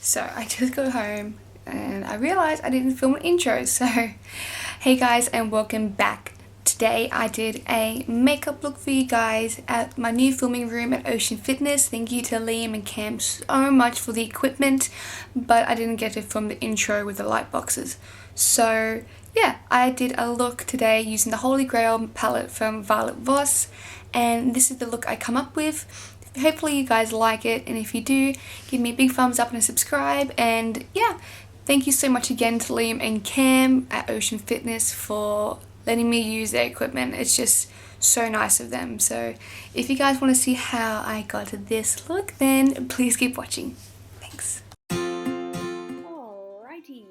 So I just got home and I realized I didn't film an intro, so hey guys and welcome back. Today I did a makeup look for you guys at my new filming room at Ocean Fitness. Thank you to Liam and Cam so much for the equipment, but I didn't get to film the intro with the light boxes. So yeah, I did a look today using the Holy Grail palette from Voss, and this is the look I come up with. Hopefully you guys like it, and if you do, give me a big thumbs up and a subscribe. And yeah, thank you so much again to Liam and Cam at Ocean Fitness for letting me use their equipment. It's just so nice of them. So if you guys want to see how I got this look, then please keep watching. Thanks. Alrighty,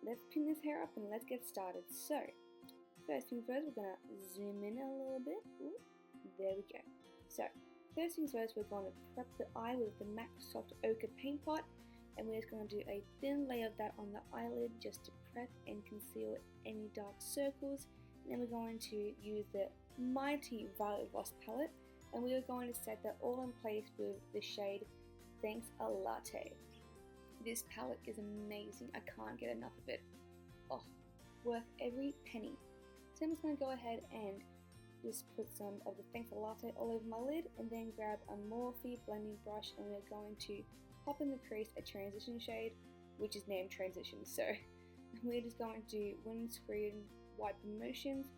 let's pin this hair up and let's get started. So first things first, we're gonna zoom in a little bit. Ooh, there we go. So first things first, we're going to prep the eye with the MAC Soft Ochre Paint Pot, and we're just going to do a thin layer of that on the eyelid just to prep and conceal any dark circles. And then we're going to use the Mighty Violet Voss palette, and we are going to set that all in place with the shade Thanks a Latte. This palette is amazing, I can't get enough of it. Oh, worth every penny. So I'm just going to go ahead and just put some of the Thanks a Latte all over my lid, and then grab a Morphe blending brush, and we're going to pop in the crease a transition shade, which is named Transition. So we're just going to do windscreen wipe motions,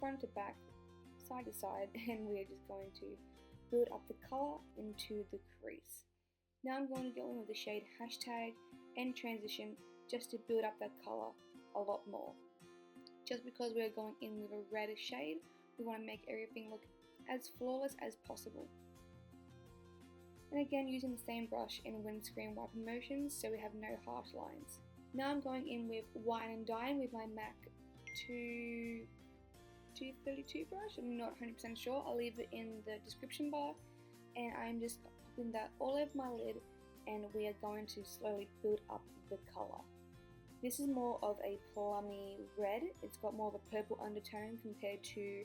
front to back, side to side, and we're just going to build up the colour into the crease. Now I'm going to go in with the shade Hashtag and Transition just to build up that colour a lot more. Just because we're going in with a reddish shade, we want to make everything look as flawless as possible. And again, using the same brush in windscreen wipe motions so we have no harsh lines. Now I'm going in with Wine and Dine with my MAC 232 brush. I'm not 100% sure, I'll leave it in the description bar. And I'm just popping that all over my lid, and we are going to slowly build up the colour. This is more of a plummy red, it's got more of a purple undertone compared to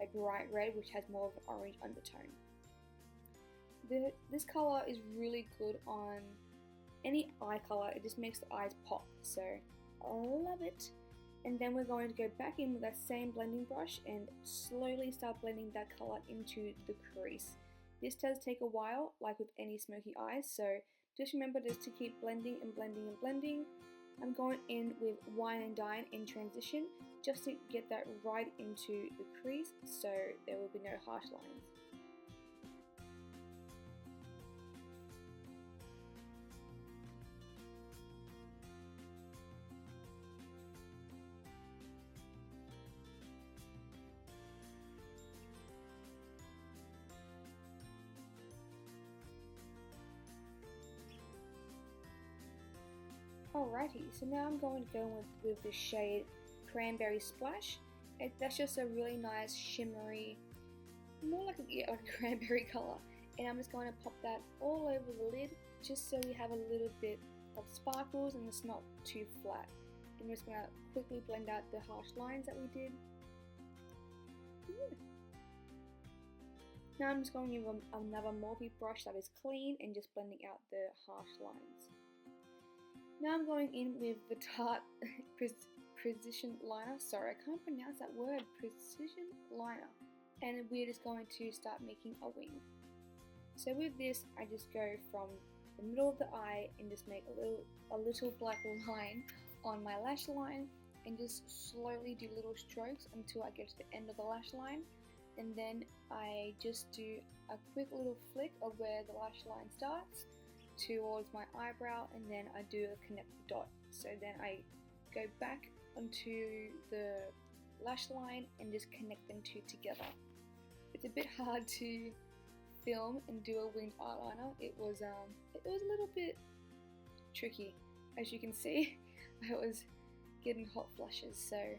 a bright red which has more of an orange undertone. This colour is really good on any eye colour, it just makes the eyes pop, so I love it. And then we're going to go back in with that same blending brush and slowly start blending that colour into the crease. This does take a while, like with any smoky eyes, so just remember just to keep blending and blending and blending. I'm going in with Wine and Dine in Transition just to get that right into the crease so there will be no harsh lines. Alrighty, so now I'm going to go with the shade Cranberry Splash. That's just a really nice shimmery, more like a cranberry colour. And I'm just going to pop that all over the lid just so we have a little bit of sparkles and it's not too flat. And we're just going to quickly blend out the harsh lines that we did. Now I'm just going to use another Morphe brush that is clean and just blending out the harsh lines. Now I'm going in with the Tarte Precision Liner. Sorry, I can't pronounce that word. Precision Liner. And we're just going to start making a wing. So with this, I just go from the middle of the eye and just make a little black line on my lash line, and just slowly do little strokes until I get to the end of the lash line. And then I just do a quick little flick of where the lash line starts towards my eyebrow, and then I do a connect dot. So then I go back onto the lash line and just connect them two together. It's a bit hard to film and do a winged eyeliner. It was a little bit tricky, as you can see. I was getting hot flushes. So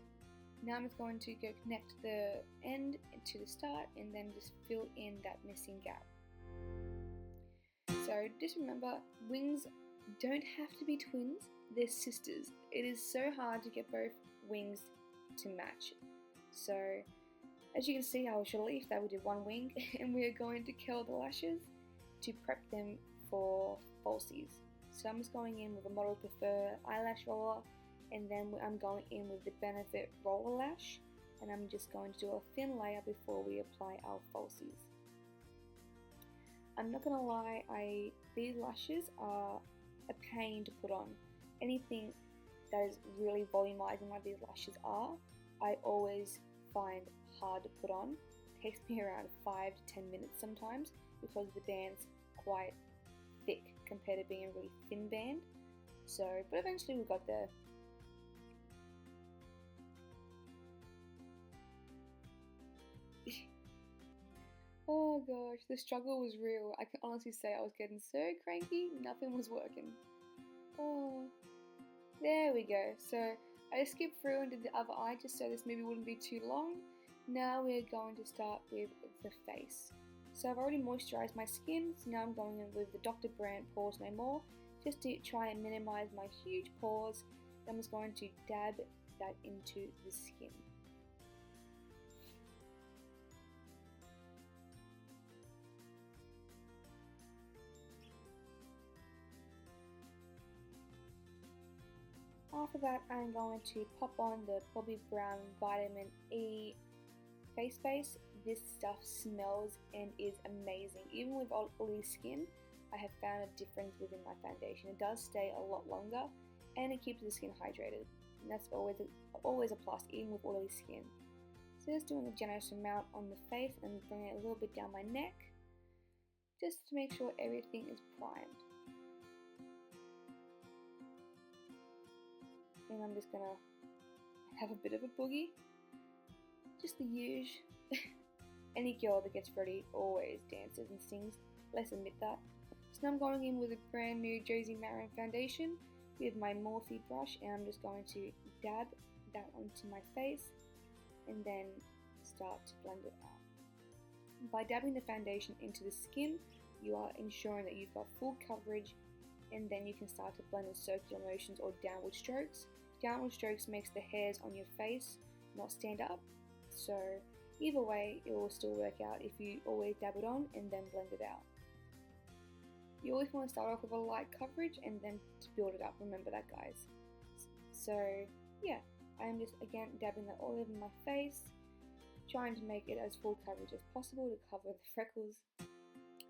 now I'm just going to go connect the end to the start and then just fill in that missing gap. So just remember, wings don't have to be twins, they're sisters. It is so hard to get both wings to match. So as you can see, I was relieved that we did one wing, and we are going to curl the lashes to prep them for falsies. So I'm just going in with a Models Prefer eyelash roller, and then I'm going in with the Benefit Roller Lash, and I'm just going to do a thin layer before we apply our falsies. I'm not gonna lie, these lashes are a pain to put on. Anything that is really volumizing like these lashes are, I always find hard to put on. It takes me around 5 to 10 minutes sometimes because the band's quite thick compared to being a really thin band. So, but eventually we got there. Oh gosh, the struggle was real. I can honestly say I was getting so cranky, nothing was working. Oh, there we go. So I skipped through and did the other eye just so this maybe wouldn't be too long. Now we're going to start with the face. So I've already moisturized my skin, so now I'm going in with the Dr. BRANDT Pores No More, just to try and minimize my huge pores. I'm just going to dab that into the skin. After that, I'm going to pop on the Bobbi Brown Vitamin E face base. This stuff smells and is amazing. Even with oily skin, I have found a difference within my foundation. It does stay a lot longer and it keeps the skin hydrated. And that's always a plus, even with oily skin. So just doing a generous amount on the face and bringing it a little bit down my neck, just to make sure everything is primed. And I'm just gonna have a bit of a boogie. Just the usual. Any girl that gets ready always dances and sings, let's admit that. So now I'm going in with a brand new Josie MARIN foundation with my Morphe brush, and I'm just going to dab that onto my face and then start to blend it out. By dabbing the foundation into the skin, you are ensuring that you've got full coverage, and then you can start to blend in circular motions or downward strokes. Downward strokes makes the hairs on your face not stand up, so either way it will still work out if you always dab it on and then blend it out. You always want to start off with a light coverage and then to build it up, remember that guys. So yeah, I'm just again dabbing that all over my face, trying to make it as full coverage as possible to cover the freckles.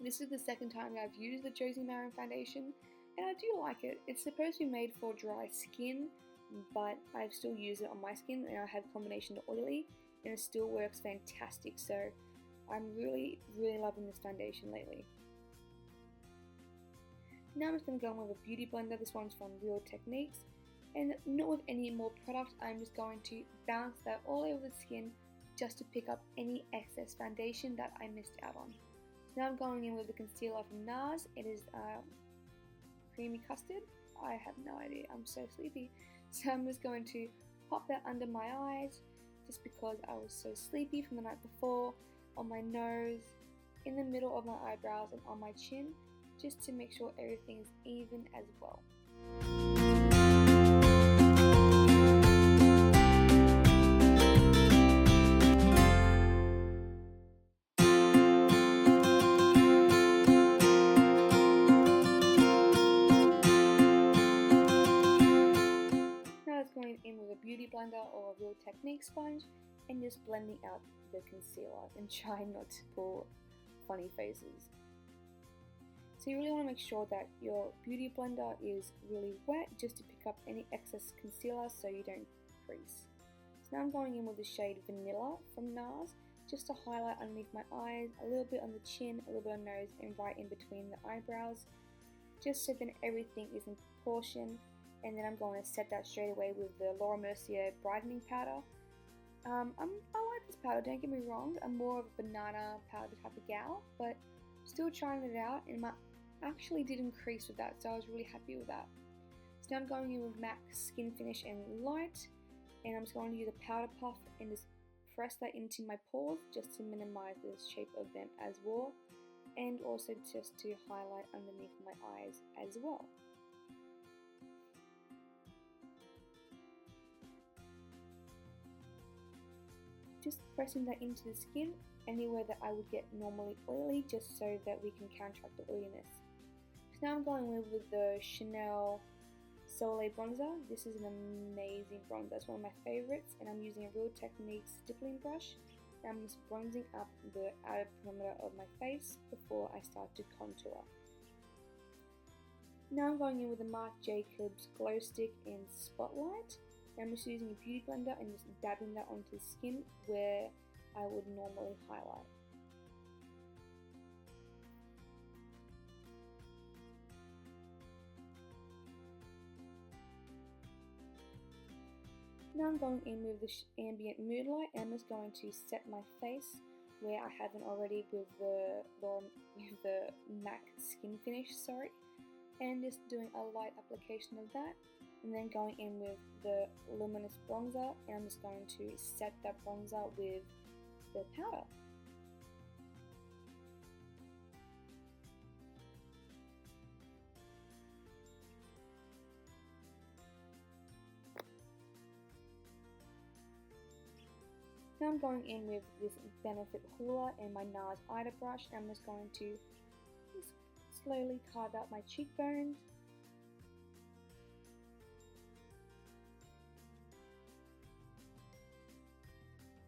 This is the second time that I've used the Josie MARIN foundation, and I do like it. It's supposed to be made for dry skin, but I've still used it on my skin, and I have combination to oily, and it still works fantastic. So I'm really loving this foundation lately. Now I'm just going to go in with a beauty blender. This one's from Real Techniques, and not with any more product. I'm just going to bounce that all over the skin just to pick up any excess foundation that I missed out on. So now I'm going in with the concealer from NARS. It is creamy custard. I have no idea, I'm so sleepy. So I'm just going to pop that under my eyes, just because I was so sleepy from the night before, on my nose, in the middle of my eyebrows and on my chin, just to make sure everything is even as well. Going in with a beauty blender or a Real Technique sponge and just blending out the concealer and trying not to pull funny faces. So you really want to make sure that your beauty blender is really wet just to pick up any excess concealer so you don't crease. So now I'm going in with the shade Vanilla from NARS just to highlight underneath my eyes, a little bit on the chin, a little bit on the nose, and right in between the eyebrows, just so then everything is in proportion. And then I'm going to set that straight away with the MERCIER brightening powder. I like this powder, don't get me wrong. I'm more of a banana powder type of gal, but still trying it out, and my actually did increase with that, so I was really happy with that. So now I'm going in with MAC Skin Finish and Light, and I'm just going to use a powder puff and just press that into my pores just to minimize the shape of them as well, and also just to highlight underneath my eyes as well. Just pressing that into the skin anywhere that I would get normally oily, just so that we can counteract the oiliness. So Now I'm going with the Chanel SOLEIL bronzer. This is an amazing bronzer. It's one of my favorites, and I'm using a Real Techniques stippling brush. And I'm just bronzing up the outer perimeter of my face before I start to contour. Now I'm going in with the Marc Jacobs Glow Stick in Spotlight. And I'm just using a beauty blender and just dabbing that onto the skin where I would normally highlight. Now I'm going in with the Ambient Moodlight, and I'm just going to set my face where I haven't already with the MAC Skin Finish, and just doing a light application of that, and then going in with the Luminous bronzer, and I'm just going to set that bronzer with the powder. Now I'm going in with this Benefit HOOLA and my NARS Ida brush, and I'm just going to slowly carve out my cheekbones.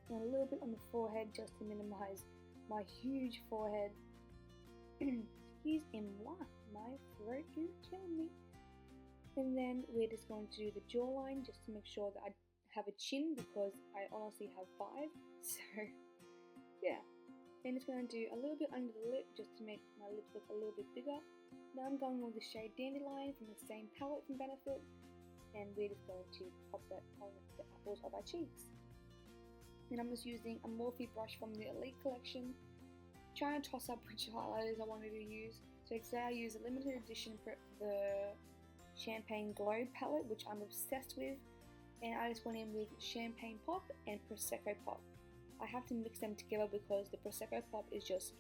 And a little bit on the forehead just to minimize my huge forehead. Excuse-moi, my throat is killing me. And then we're just going to do the jawline just to make sure that I have a chin, because I honestly have 5, so yeah. And just going to do a little bit under the lip just to make my lips look a little bit bigger. Now I'm going with the shade Dandelion from the same palette from Benefit, and we're just going to pop that on the apples of our cheeks. And I'm just using a Morphe brush from the Elite collection, trying to toss up which highlighters I wanted to use. So today I use a limited edition for the Champagne Glow palette, which I'm obsessed with. And I just went in with Champagne Pop and Prosecco Pop. I have to mix them together because the Prosecco Pop is just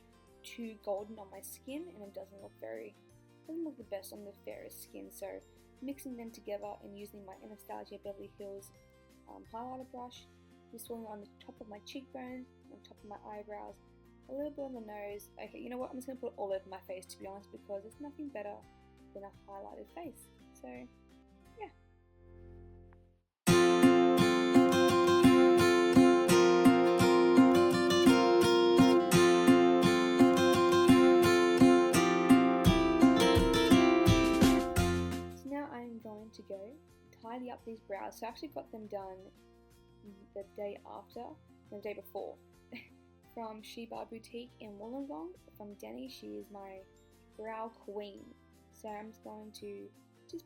too golden on my skin, and it doesn't look the best on the fairest skin. So mixing them together and using my Anastasia Beverly Hills highlighter brush, just swirling on the top of my cheekbones, on top of my eyebrows, a little bit on the nose. Okay, you know what? I'm just going to put it all over my face, to be honest, because there's nothing better than a highlighted face. So yeah. To go tidy up these brows. So I actually got them done the day before from Sheba Boutique in Wollongong from Denny. She is my brow queen. So I'm just going to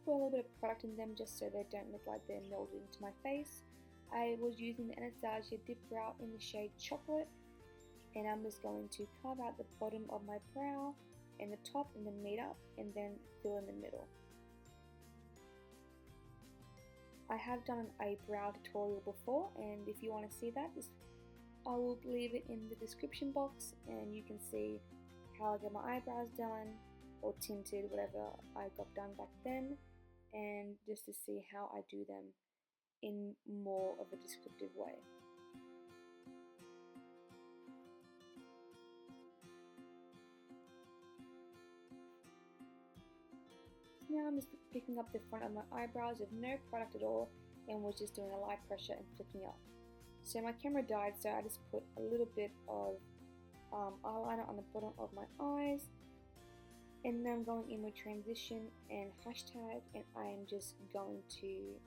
put a little bit of product in them just so they don't look like they're melded into my face. I was using the Anastasia Dip Brow in the shade Chocolate, and I'm just going to carve out the bottom of my brow and the top, and then meet up and then fill in the middle. I have done a brow tutorial before, and if you want to see that, I will leave it in the description box, and you can see how I get my eyebrows done or tinted, whatever I got done back then, and just to see how I do them in more of a descriptive way. Now I'm just picking up the front of my eyebrows with no product at all, and was just doing a light pressure and flicking up. So my camera died, so I just put a little bit of eyeliner on the bottom of my eyes, and then I'm going in with transition and hashtag, and I am just going to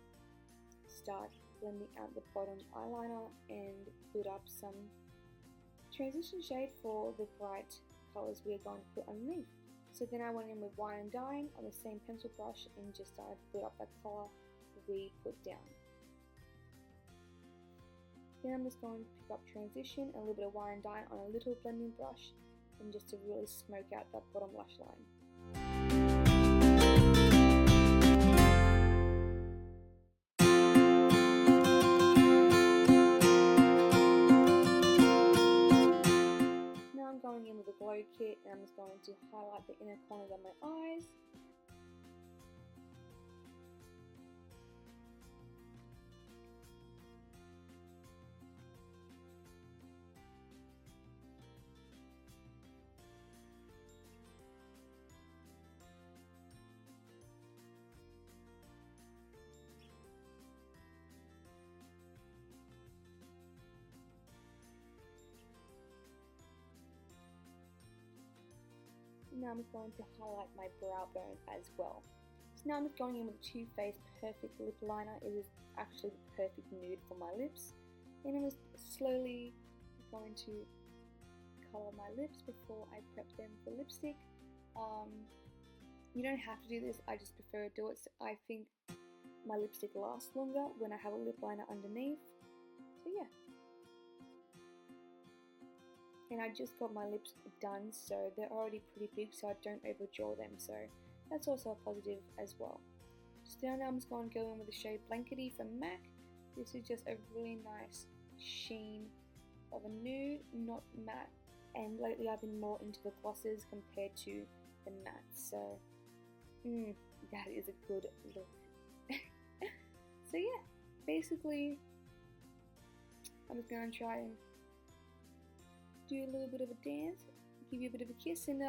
start blending out the bottom eyeliner and build up some transition shade for the bright colors we are going to put underneath. So then I went in with Wine and Dine on the same pencil brush and just started to build up that color we put down. Then I'm just going to pick up transition and a little bit of Wine and Dine on a little blending brush, and just to really smoke out that bottom lash line. Now I'm going in with a glow kit, and I'm just going to highlight the inner corners of my eyes. now I'm going to highlight my brow bone as well. So now I'm just going in with a Too Faced Perfect Lip Liner. It is actually the perfect nude for my lips. And I'm just slowly going to colour my lips before I prep them for lipstick. You don't have to do this, I just prefer to do it. So I think my lipstick lasts longer when I have a lip liner underneath. So yeah. And I just got my lips done, so they're already pretty big, so I don't overdraw them, so that's also a positive as well. So now I'm just going to go in with the shade Blankety from MAC. This is just a really nice sheen of a nude, not matte. And lately I've been more into the glosses compared to the matte, so that is a good look. So yeah, basically I'm just going to try and do a little bit of a dance, give you a bit of a kiss, and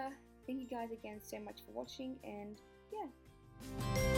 thank you guys again so much for watching, and yeah.